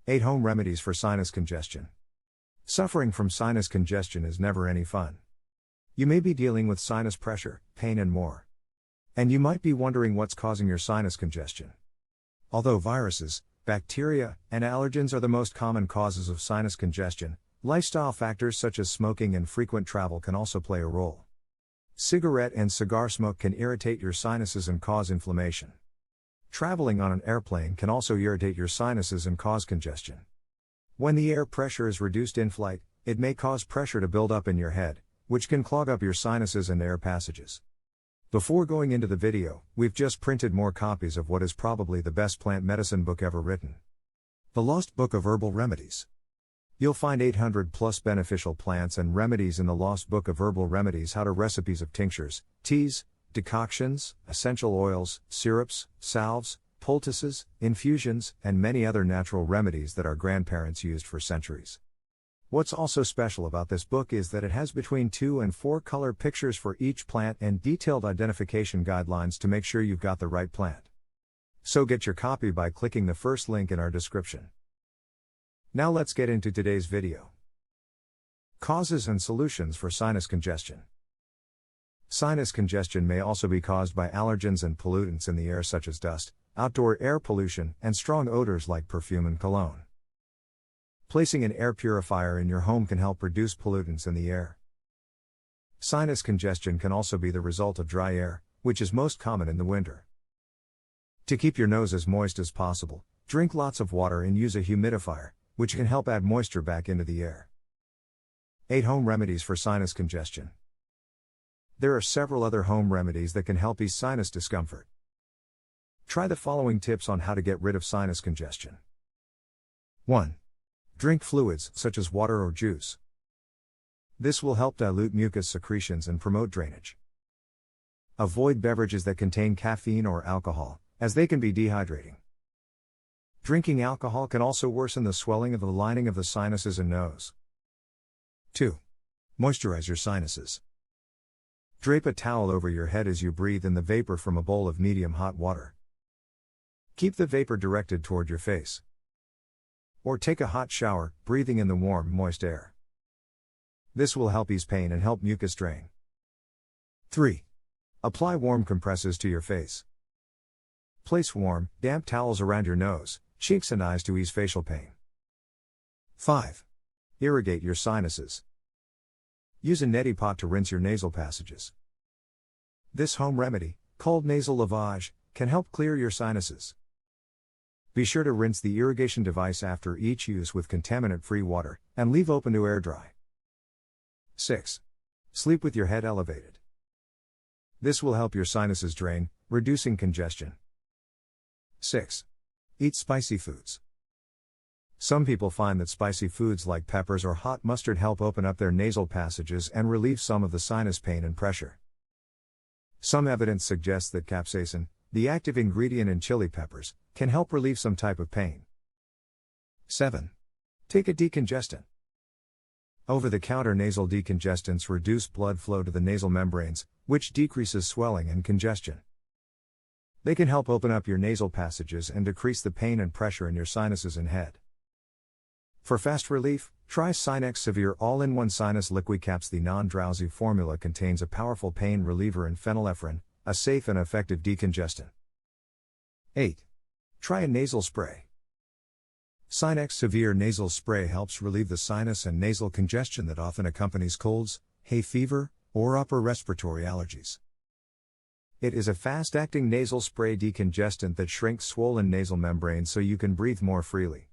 8 Home Remedies for Sinus Congestion. Suffering from sinus congestion is never any fun. You may be dealing with sinus pressure, pain, and more. And you might be wondering what's causing your sinus congestion. Although viruses, bacteria, and allergens are the most common causes of sinus congestion, lifestyle factors such as smoking and frequent travel can also play a role. Cigarette and cigar smoke can irritate your sinuses and cause inflammation. Traveling on an airplane can also irritate your sinuses and cause congestion. When the air pressure is reduced in flight, it may cause pressure to build up in your head, which can clog up your sinuses and air passages. Before going into the video, we've just printed more copies of what is probably the best plant medicine book ever written. The Lost Book of Herbal Remedies. You'll find 800 plus beneficial plants and remedies in the Lost Book of Herbal Remedies. How to recipes of tinctures, teas, decoctions, essential oils, syrups, salves, poultices, infusions, and many other natural remedies that our grandparents used for centuries. What's also special about this book is that it has between 2 and 4 color pictures for each plant and detailed identification guidelines to make sure you've got the right plant. So get your copy by clicking the first link in our description. Now let's get into today's video. Causes and solutions for sinus congestion. Sinus congestion may also be caused by allergens and pollutants in the air such as dust, outdoor air pollution, and strong odors like perfume and cologne. Placing an air purifier in your home can help reduce pollutants in the air. Sinus congestion can also be the result of dry air, which is most common in the winter. To keep your nose as moist as possible, drink lots of water and use a humidifier, which can help add moisture back into the air. 8 Home Remedies for Sinus Congestion. There are several other home remedies that can help ease sinus discomfort. Try the following tips on how to get rid of sinus congestion. 1. Drink fluids, such as water or juice. This will help dilute mucus secretions and promote drainage. Avoid beverages that contain caffeine or alcohol, as they can be dehydrating. Drinking alcohol can also worsen the swelling of the lining of the sinuses and nose. 2. Moisturize your sinuses. Drape a towel over your head as you breathe in the vapor from a bowl of medium hot water. Keep the vapor directed toward your face. Or take a hot shower, breathing in the warm, moist air. This will help ease pain and help mucus drain. 3. Apply warm compresses to your face. Place warm, damp towels around your nose, cheeks and eyes to ease facial pain. 5. Irrigate your sinuses. Use a neti pot to rinse your nasal passages. This home remedy, called nasal lavage, can help clear your sinuses. Be sure to rinse the irrigation device after each use with contaminant-free water, and leave open to air dry. 6. Sleep with your head elevated. This will help your sinuses drain, reducing congestion. 6. Eat spicy foods. Some people find that spicy foods like peppers or hot mustard help open up their nasal passages and relieve some of the sinus pain and pressure. Some evidence suggests that capsaicin, the active ingredient in chili peppers, can help relieve some type of pain. 7. Take a decongestant. Over-the-counter nasal decongestants reduce blood flow to the nasal membranes, which decreases swelling and congestion. They can help open up your nasal passages and decrease the pain and pressure in your sinuses and head. For fast relief, try Sinex Severe All-in-One Sinus Liquid Caps. The non-drowsy formula contains a powerful pain reliever and phenylephrine, a safe and effective decongestant. 8. Try a nasal spray. Sinex Severe Nasal Spray helps relieve the sinus and nasal congestion that often accompanies colds, hay fever, or upper respiratory allergies. It is a fast-acting nasal spray decongestant that shrinks swollen nasal membranes so you can breathe more freely.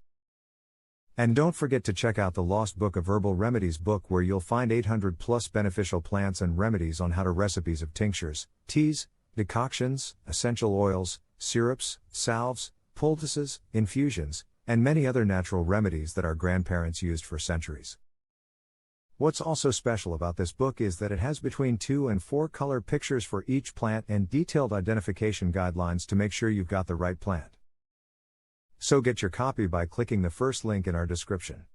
And don't forget to check out the Lost Book of Herbal Remedies book, where you'll find 800 plus beneficial plants and remedies on how to recipes of tinctures, teas, decoctions, essential oils, syrups, salves, poultices, infusions, and many other natural remedies that our grandparents used for centuries. What's also special about this book is that it has between 2 and 4 color pictures for each plant and detailed identification guidelines to make sure you've got the right plant. So get your copy by clicking the first link in our description.